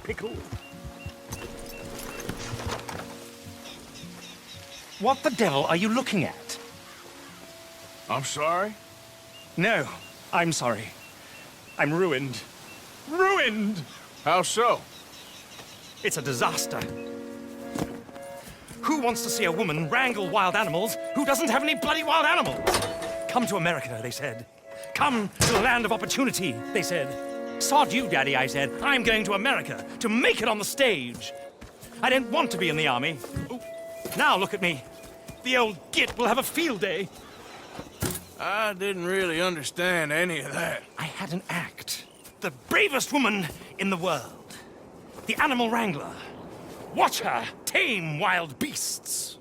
pickle. What the devil are you looking at? I'm sorry? No, I'm sorry. I'm ruined. Ruined! How so? It's a disaster. Who wants to see a woman wrangle wild animals who doesn't have any bloody wild animals? Come to America, they said. Come to the land of opportunity, they said. Sod you, Daddy, I said. I'm going to America to make it on the stage. I don't want to be in the army. Ooh. Now look at me. The old git will have a field day. I didn't really understand any of that. I had an act. The bravest woman in the world. The animal wrangler. Watch her tame wild beasts.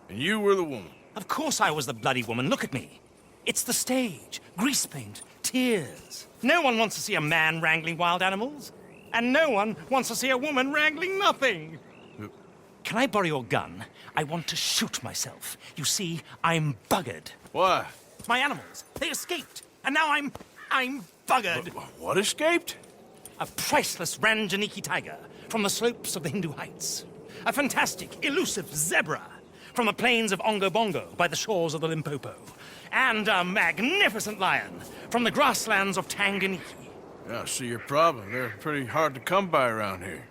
And you were the woman. Of course I was the bloody woman. Look at me. It's the stage. Grease paint. Tears. No one wants to see a man wrangling wild animals. And no one wants to see a woman wrangling nothing. Can I borrow your gun? I want to shoot myself. You see, I'm buggered. Why? My animals, they escaped. And now I'm buggered. What escaped? A priceless Ranjaniki tiger from the slopes of the Hindu Heights. A fantastic, elusive zebra from the plains of Ongo Bongo by the shores of the Limpopo. And a magnificent lion from the grasslands of Tanganyika. Yeah, I see your problem. They're pretty hard to come by around here.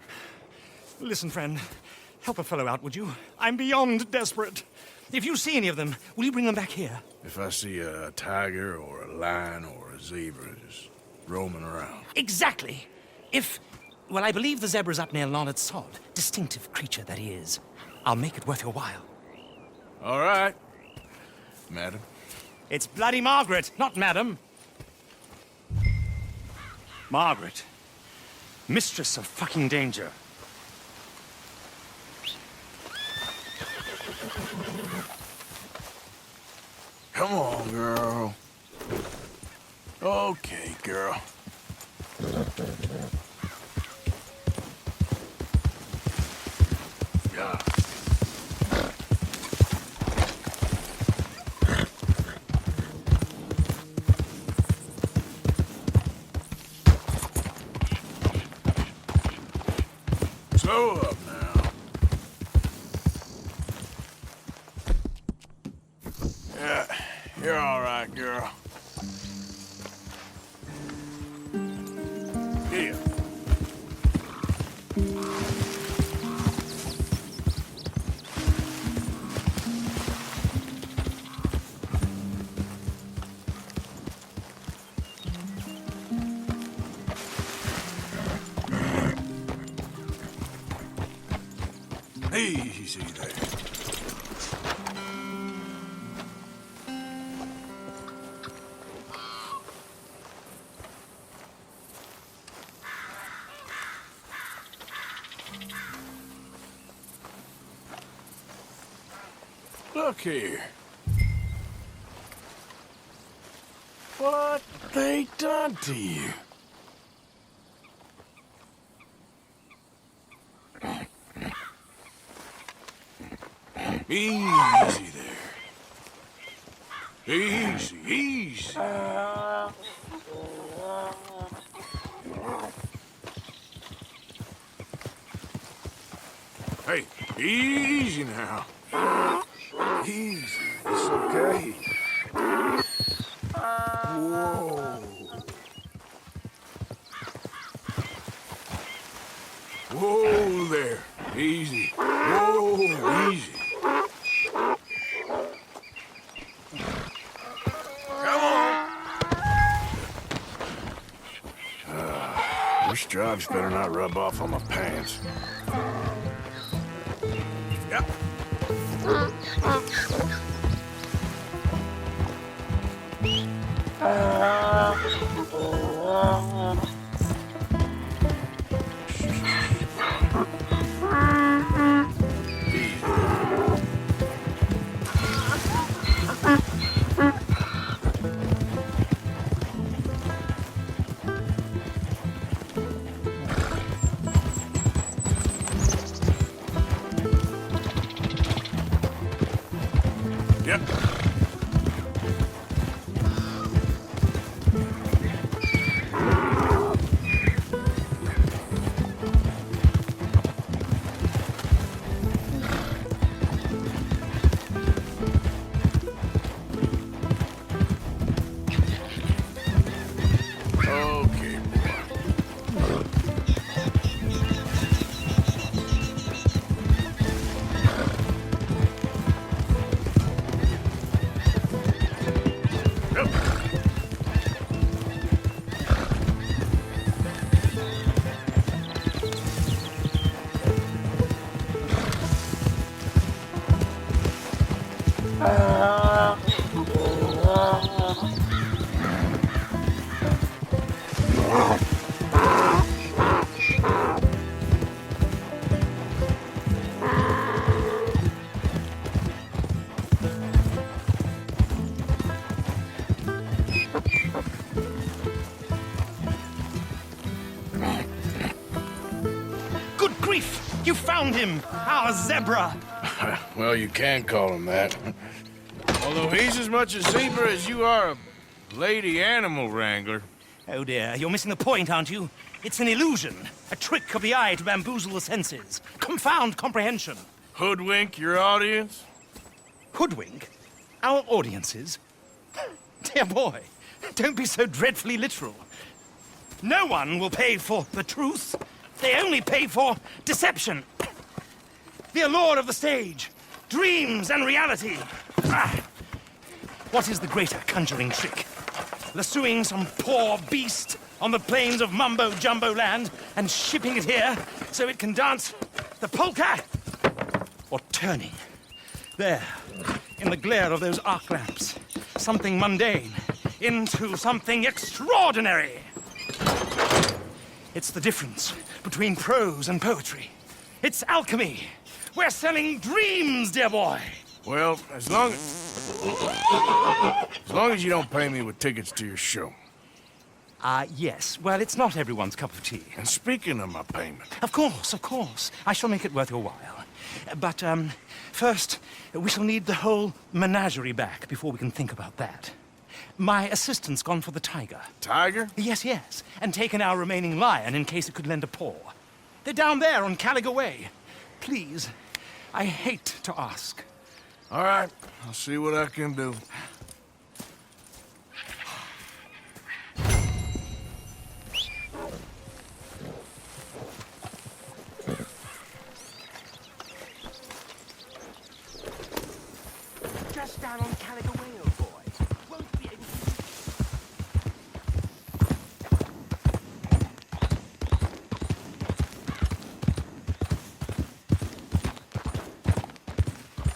Listen, friend, help a fellow out, would you? I'm beyond desperate. If you see any of them, will you bring them back here? If I see a tiger or a lion or a zebra just roaming around. Exactly. Well, I believe the zebra's up near Larned Sod. Distinctive creature that he is. I'll make it worth your while. All right, madam. It's bloody Margaret, not madam. Margaret. Mistress of fucking danger. Come on, girl. Okay, girl. Yeah. Slow up now. Yeah, you're all right, girl. Here. Easy there. Look here. What they done to you? Easy there. Easy, easy. Hey, easy now. Easy, it's okay. Whoa. Whoa there. Easy. Whoa, easy. Come on. This drugs better not rub off on my pants. Yep. You found him, our zebra. Well, you can call him that. Although he's as much a zebra as you are a lady animal wrangler. Oh dear, you're missing the point, aren't you? It's an illusion, a trick of the eye to bamboozle the senses, confound comprehension. Hoodwink your audience? Hoodwink? Our audiences? Dear boy, don't be so dreadfully literal. No one will pay for the truth. They only pay for deception. The allure of the stage, dreams and reality. What is the greater conjuring trick? Lassoing some poor beast on the plains of mumbo-jumbo land and shipping it here so it can dance the polka? Or turning, there, in the glare of those arc lamps, something mundane into something extraordinary? It's the difference between prose and poetry. It's alchemy. We're selling dreams, dear boy. Well, as long as you don't pay me with tickets to your show. Yes. Well, it's not everyone's cup of tea. And speaking of my payment... Of course, of course. I shall make it worth your while. But, first, we shall need the whole menagerie back before we can think about that. My assistant's gone for the tiger. Tiger? Yes, yes. And taken our remaining lion in case it could lend a paw. They're down there on Caliga Way. Please, I hate to ask. All right, I'll see what I can do. Just down on Caliga Way, old boy. Won't be able to...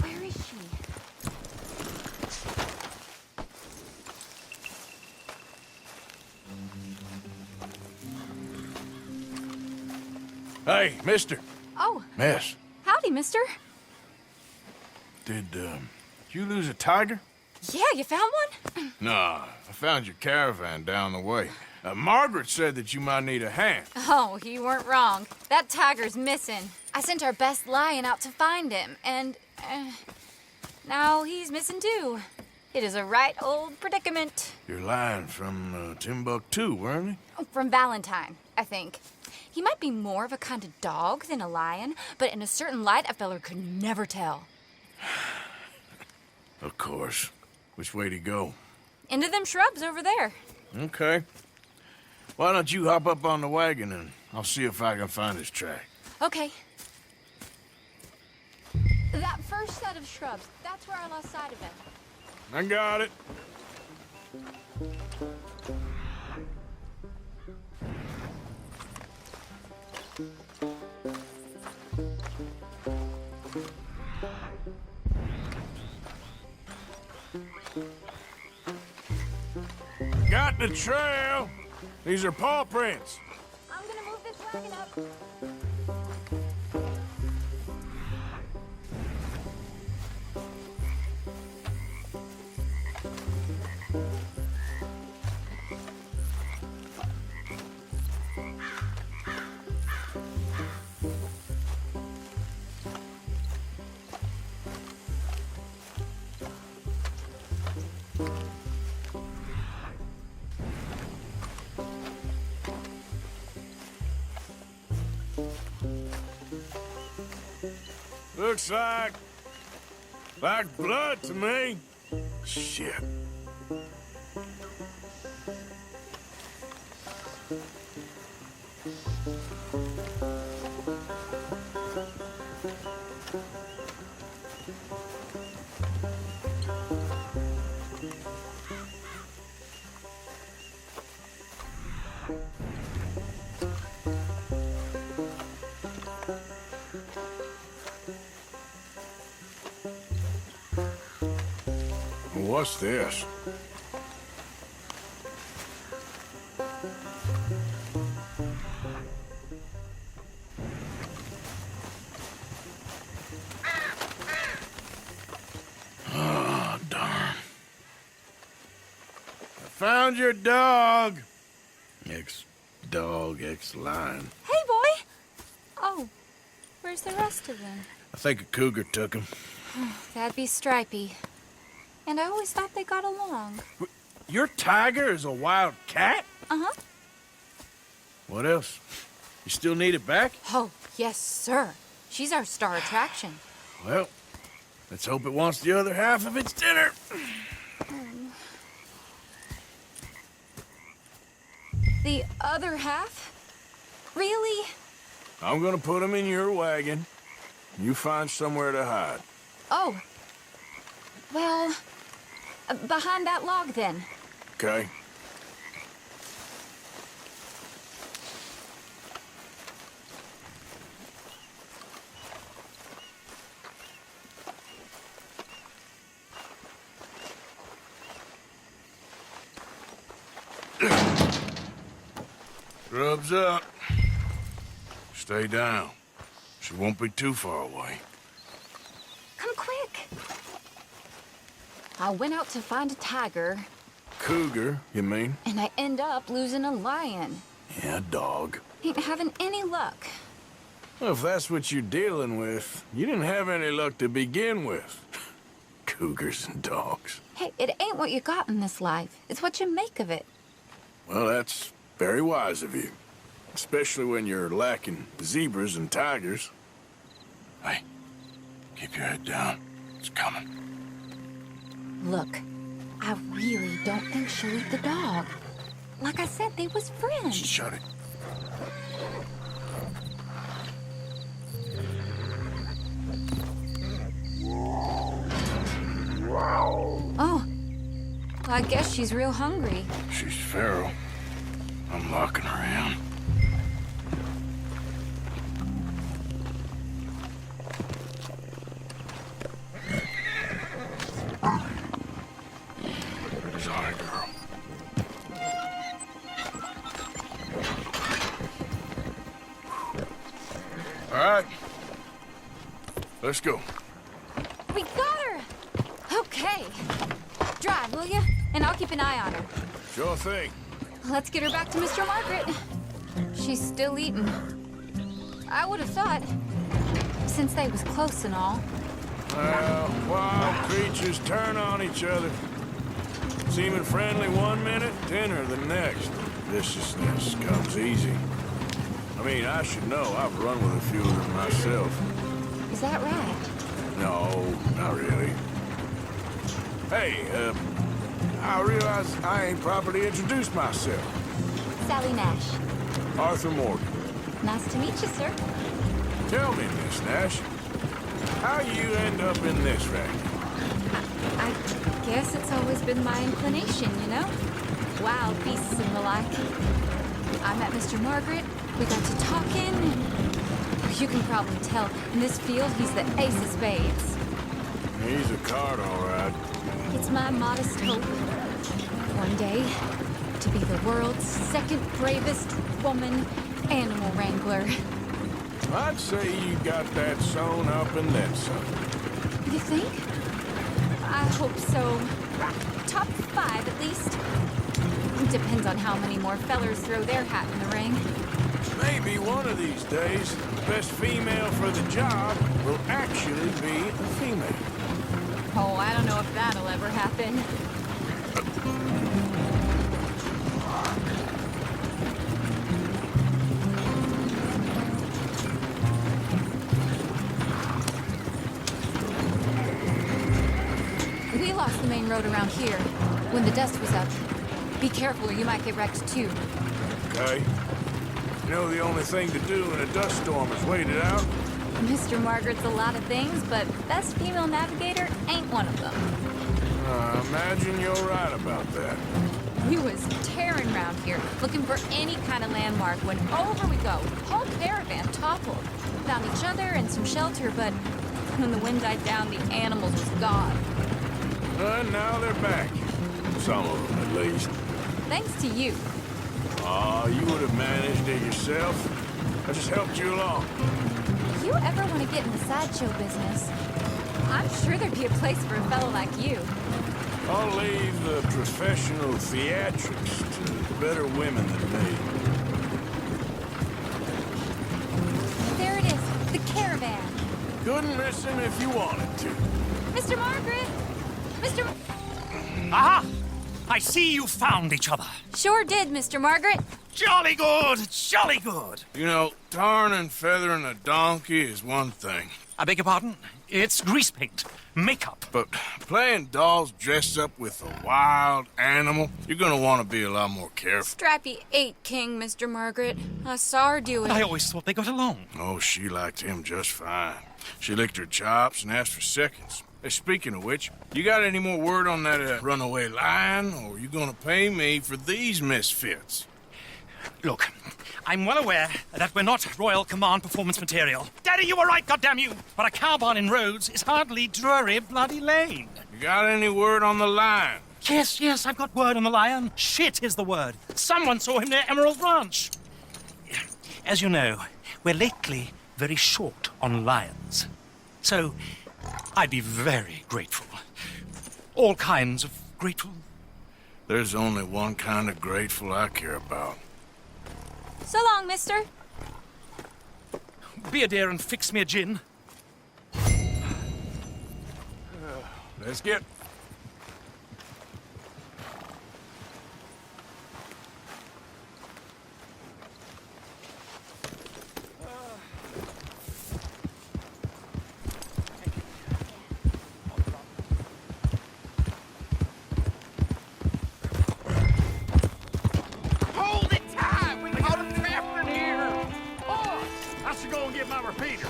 Where is she? Hey, mister. Oh, Miss, howdy, mister. did, you lose a tiger? Yeah, you found one? Nah, I found your caravan down the way. Margaret said that you might need a hand. Oh, you weren't wrong. That tiger's missing. I sent our best lion out to find him, and now he's missing too. It is a right old predicament. Your lion from Timbuktu, weren't he? From Valentine, I think. He might be more of a kind of dog than a lion, but in a certain light, a feller could never tell. Of course. Which way to go? Into them shrubs over there. Okay. Why don't you hop up on the wagon and I'll see if I can find his track. Okay. That first set of shrubs, that's where I lost sight of him. I got it. Got the trail. These are paw prints. I'm gonna move this wagon up. Looks like blood to me. Shit. What's this? Oh, darn. I found your dog. Ex-dog, ex-lion. Hey, boy! Oh, Where's the rest of them? I think a cougar took him. That'd be Stripey. And I always thought they got along. Your tiger is a wild cat? Uh-huh. What else? You still need it back? Oh, yes, sir. She's our star attraction. Well, let's hope it wants the other half of its dinner. The other half? Really? I'm gonna put him in your wagon. You find somewhere to hide. Oh. Well, behind that log, then. Okay? Grub's up. Stay down. She won't be too far away. Come quick. I went out to find a tiger, Cougar, you mean? and I end up losing a lion. Yeah, dog. Ain't having any luck. Well, if that's what you're dealing with, you didn't have any luck to begin with. Cougars and dogs. Hey, it ain't what you got in this life. It's what you make of it. Well, that's very wise of you. Especially when you're lacking zebras and tigers. Hey, keep your head down. It's coming. Look, I really don't think she'll eat the dog. Like I said, they was friends. Shut it. Oh, well, I guess she's real hungry. She's feral. I'm locking her in. Sorry, girl. All right. Let's go. We got her! Okay. Drive, will you? And I'll keep an eye on her. Sure thing. Let's get her back to Mr. Margaret. She's still eating. I would have thought, since they was close and all. Well, wild creatures turn on each other. Seeming friendly one minute, tender the next. Viciousness comes easy. I mean, I should know. I've run with a few of them myself. Is that right? No, not really. Hey, I realize I ain't properly introduced myself. Sally Nash. Arthur Morgan. Nice to meet you, sir. Tell me, Miss Nash, how you end up in this racket? I guess it's always been my inclination, you know? Wild beasts and the like. I met Mr. Margaret, we got to talking, and you can probably tell, in this field, he's the ace of spades. He's a card, all right. It's my modest hope, one day, to be the world's second bravest woman animal wrangler. I'd say you got that sewn up and then some. You think? I hope so. Top 5, at least. Depends on how many more fellers throw their hat in the ring. Maybe one of these days, the best female for the job will actually be a female. Oh, I don't know if that'll ever happen. We lost the main road around here when the dust was up. Be careful or you might get wrecked too. Okay? You know the only thing to do in a dust storm is wait it out? Mr. Margaret's a lot of things, but best female navigator ain't one of them. I imagine you're right about that. We was tearing around here, looking for any kind of landmark when over we go. Whole caravan toppled. Found each other and some shelter, but when the wind died down, the animals was gone. And now they're back. Some of them, at least. Thanks to you. Aw, you would have managed it yourself. I just helped you along. If you ever want to get in the sideshow business, I'm sure there'd be a place for a fellow like you. I'll leave the professional theatrics to better women than me. There it is, the caravan. Couldn't miss him if you wanted to. Mr. Margaret! Mr. Aha! I see you found each other. Sure did, Mr. Margaret. Jolly good, jolly good. You know, tarring and feathering a donkey is one thing. I beg your pardon? It's grease paint, makeup. But playing dolls dressed up with a wild animal, you're gonna want to be a lot more careful. Strappy ate King, Mr. Margaret. I saw her do it. I always thought they got along. Oh, she liked him just fine. She licked her chops and asked for seconds. Hey, speaking of which, you got any more word on that runaway lion, or are you gonna pay me for these misfits? Look, I'm well aware that we're not Royal Command performance material. Daddy, you were right, goddamn you! But a cow barn in Rhodes is hardly Drury Bloody Lane. You got any word on the lion? Yes, I've got word on the lion. Shit is the word. Someone saw him near Emerald Ranch. As you know, we're lately very short on lions. So, I'd be very grateful. All kinds of grateful. There's only one kind of grateful I care about. So long, mister. Be a dear and fix me a gin. Let's get... Hold it tight! We caught him trapped in here! Oh, I should go and get my repeater.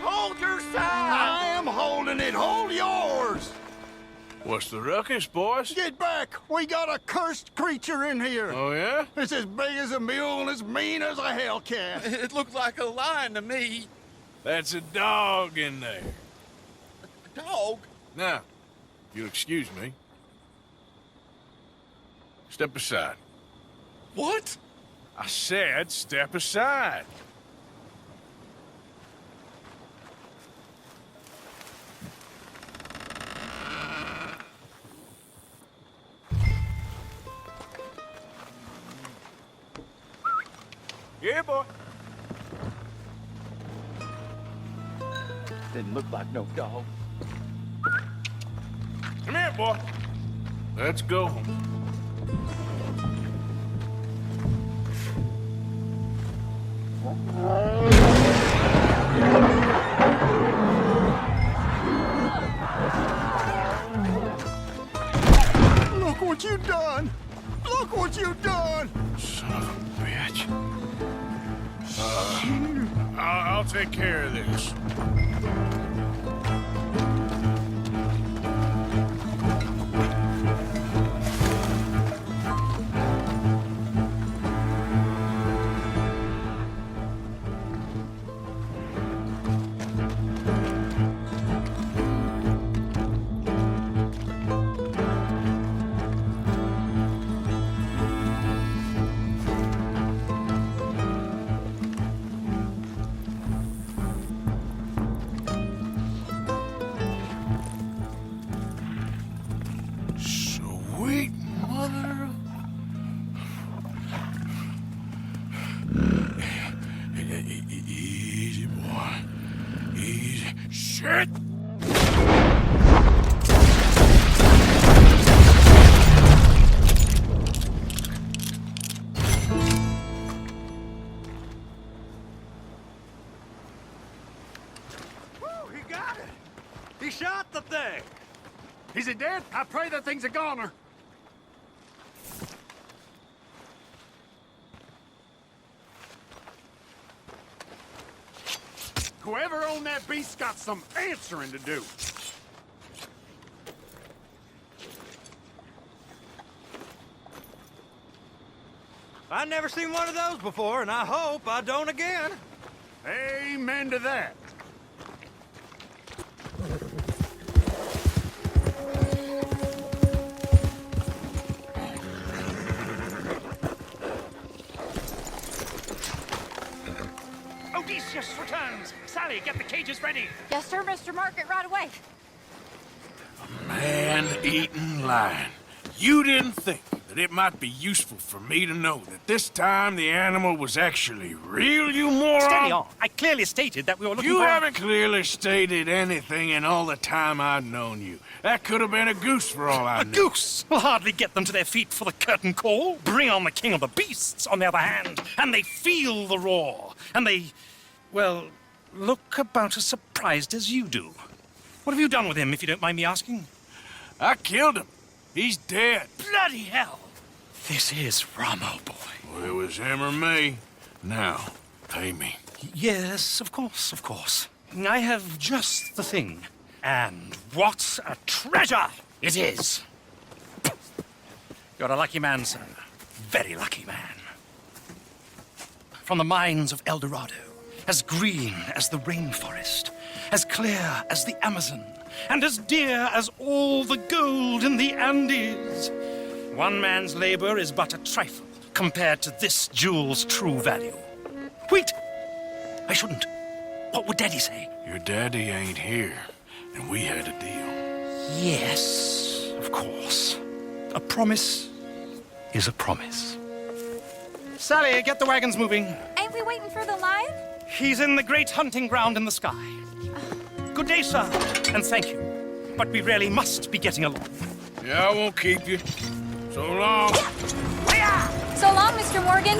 Hold your side! I am holding it. Hold yours! What's the ruckus, boys? Get back! We got a cursed creature in here. Oh, yeah? It's as big as a mule and as mean as a hellcat. It looked like a lion to me. That's a dog in there. A dog? Now, you'll excuse me. Step aside. What? I said step aside. Yeah, boy. Didn't look like no dog. Come here, boy. Let's go home. Look what you done! Look what you done! Son of a bitch. I'll take care of this. Sweet mother. Easy, boy. Easy. Shit! He got it! He shot the thing! Is it dead? I pray that thing's a goner. Whoever owned that beast's got some answering to do. I've never seen one of those before, and I hope I don't again. Amen to that. Odysseus returns. Sally, get the cages ready. Yes, sir, Mr. Margaret, right away. Man-eating lion. You didn't think that it might be useful for me to know that this time the animal was actually real, you moron? Steady on. I clearly stated that we were looking You for... haven't clearly stated anything in all the time I've known you. That could have been a goose for all I A know. goose will hardly get them to their feet for the curtain call. Bring on the king of the beasts, on the other hand, and they feel the roar. And they, well, look about as surprised as you do. What have you done with him, if you don't mind me asking? I killed him. He's dead. Bloody hell! This is Ramo, boy. Well, it was him or me. Now, pay me. Yes, of course, of course. I have just the thing. And what a treasure it is! You're a lucky man, sir. Very lucky man. From the mines of El Dorado, as green as the rainforest, as clear as the Amazon, and as dear as all the gold in the Andes. One man's labor is but a trifle compared to this jewel's true value. Wait! I shouldn't. What would Daddy say? Your daddy ain't here, and we had a deal. Yes, of course. A promise is a promise. Sally, get the wagons moving. Ain't we waiting for the lion? He's in the great hunting ground in the sky. Good day, sir, and thank you. But we really must be getting along. Yeah, I won't keep you. So long. So long, Mr. Morgan.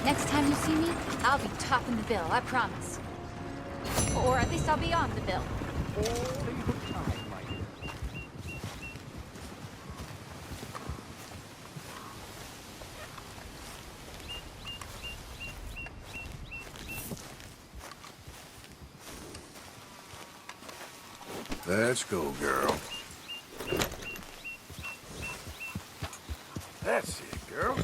Next time you see me, I'll be topping the bill, I promise. Or at least I'll be on the bill. Let's go, girl. That's it, girl.